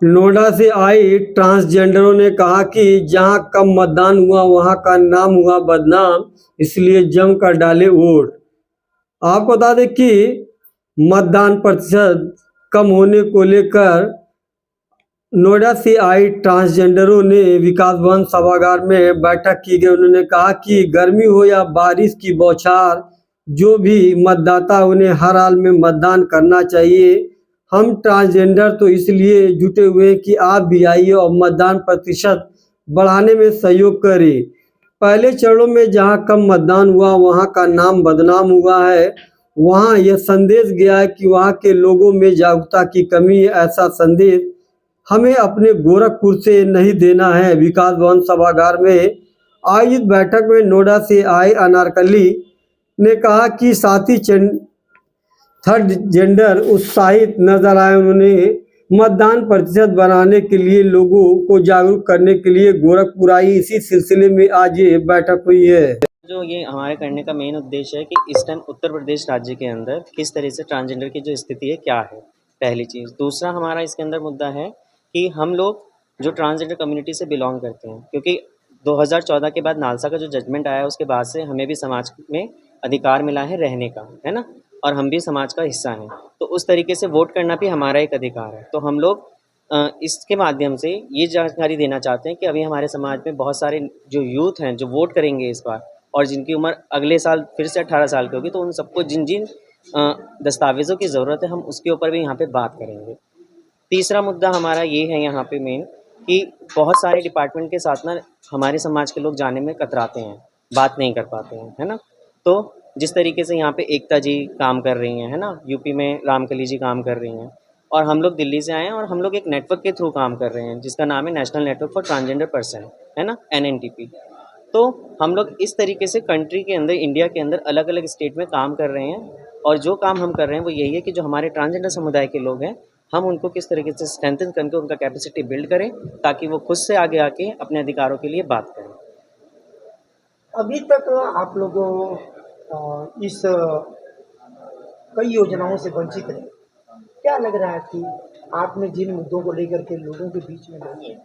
नोएडा से आई ट्रांसजेंडरों ने कहा कि जहां कम मतदान हुआ वहां का नाम हुआ बदनाम, इसलिए जमकर डाले वोट। आपको बता दें कि मतदान प्रतिशत कम होने को लेकर नोएडा से आई ट्रांसजेंडरों ने विकास भवन सभागार में बैठक की गई। उन्होंने कहा कि गर्मी हो या बारिश की बौछार, जो भी मतदाता उन्हें हर हाल में मतदान करना चाहिए। हम ट्रांसजेंडर तो इसलिए जुटे हुए हैं कि आप भी आइए और मतदान प्रतिशत बढ़ाने में सहयोग करें। पहले चरणों में जहां कम मतदान हुआ वहां का नाम बदनाम हुआ है। वहां यह संदेश गया है कि वहां के लोगों में जागरूकता की कमी है। ऐसा संदेश हमें अपने गोरखपुर से नहीं देना है। विकास भवन सभागार में आयोजित बैठक में नोएडा से आए अनारकली ने कहा कि साथी थर्ड जेंडर उत्साहित नजर आए। उन्होंने मतदान प्रतिशत बढ़ाने के लिए लोगों को जागरूक करने के लिए गोरखपुर आई। इसी सिलसिले में आज ये बैठक हुई है। जो ये हमारे करने का मेन उद्देश्य है कि इस टाइम उत्तर प्रदेश राज्य के अंदर किस तरह से ट्रांसजेंडर की जो स्थिति है क्या है, पहली चीज़। दूसरा हमारा इसके अंदर मुद्दा है कि हम लोग जो ट्रांसजेंडर कम्युनिटी से बिलोंग करते हैं, क्योंकि 2014 के बाद नालसा का जो जजमेंट आया है उसके बाद से हमें भी समाज में अधिकार मिला है रहने का, है ना, और हम भी समाज का हिस्सा हैं। तो उस तरीके से वोट करना भी हमारा एक अधिकार है। तो हम लोग इसके माध्यम से ये जानकारी देना चाहते हैं कि अभी हमारे समाज में बहुत सारे जो यूथ हैं जो वोट करेंगे इस बार, और जिनकी उम्र अगले साल फिर से 18 साल की होगी, तो उन सबको जिन जिन दस्तावेज़ों की ज़रूरत है हम उसके ऊपर भी यहाँ पे बात करेंगे। तीसरा मुद्दा हमारा ये है यहाँ पे मेन कि बहुत सारे डिपार्टमेंट के साथ ना हमारे समाज के लोग जाने में कतराते हैं, बात नहीं कर पाते हैं, है ना। तो जिस तरीके से यहाँ पे एकता जी काम कर रही हैं, है ना, यूपी में रामकली जी काम कर रही हैं, और हम लोग दिल्ली से आए हैं और हम लोग एक नेटवर्क के थ्रू काम कर रहे हैं जिसका नाम है national network for transgender person, है ना, NNTP। तो हम लोग इस तरीके से कंट्री के अंदर, इंडिया के अंदर अलग अलग स्टेट में काम कर रहे हैं, और जो काम हम कर रहे हैं वो यही है कि जो हमारे ट्रांसजेंडर समुदाय के लोग हैं हम उनको किस तरीके से स्ट्रेंथन करके उनका कैपेसिटी बिल्ड करें ताकि वो खुद से आगे आके अपने अधिकारों के लिए बात करें। अभी तक आप लोग इस कई योजनाओं से वंचित रहे। क्या लग रहा है कि आपने जिन मुद्दों को लेकर के लोगों के बीच में गई है,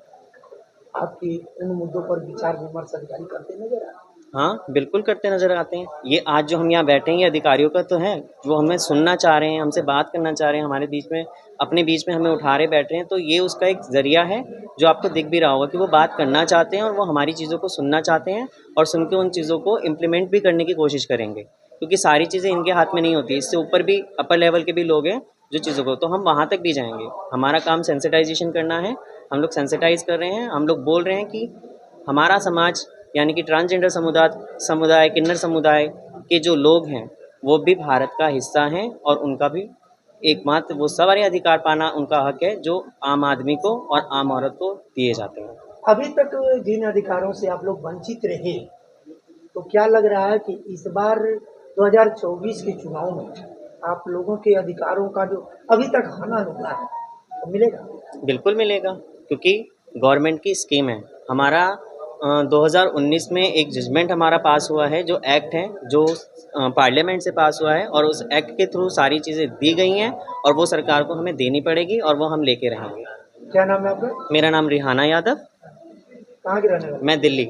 आपकी उन मुद्दों पर विचार विमर्श अधिकारी करते नजर आए? हाँ, बिल्कुल करते नज़र आते हैं। ये आज जो हम यहाँ बैठे हैं ये अधिकारियों का तो है, वो हमें सुनना चाह रहे हैं, हमसे बात करना चाह रहे हैं, हमारे बीच में, अपने बीच में हमें उठा रहे बैठ रहे हैं। तो ये उसका एक ज़रिया है जो आपको दिख भी रहा होगा कि वो बात करना चाहते हैं और वो हमारी चीज़ों को सुनना चाहते हैं, और सुन के उन चीज़ों को इम्प्लीमेंट भी करने की कोशिश करेंगे, क्योंकि सारी चीज़ें इनके हाथ में नहीं होती। इससे ऊपर भी अपर लेवल के भी लोग हैं जो चीज़ों को, तो हम वहाँ तक भी जाएंगे। हमारा काम सेंसिटाइजेशन करना है, हम लोग सेंसिटाइज कर रहे हैं। हम लोग बोल रहे हैं कि हमारा समाज यानी कि ट्रांसजेंडर समुदाय, किन्नर समुदाय के जो लोग हैं वो भी भारत का हिस्सा हैं, और उनका भी एकमात्र वो सवारी अधिकार पाना उनका हक है जो आम आदमी को और आम औरत को दिए जाते हैं। अभी तक जिन अधिकारों से आप लोग वंचित रहे, तो क्या लग रहा है कि इस बार 2024 के चुनाव में आप लोगों के अधिकारों का जो अभी तक हाना नुकला है तो मिलेगा? बिल्कुल मिलेगा, क्योंकि गवर्नमेंट की स्कीम है। हमारा 2019 में एक जजमेंट हमारा पास हुआ है, जो एक्ट है जो पार्लियामेंट से पास हुआ है, और उस एक्ट के थ्रू सारी चीज़ें दी गई हैं और वो सरकार को हमें देनी पड़ेगी और वो हम लेके रहेंगे। क्या नाम है आपका? मेरा नाम रिहाना यादव, कहाँ के रहने वाले? मैं दिल्ली।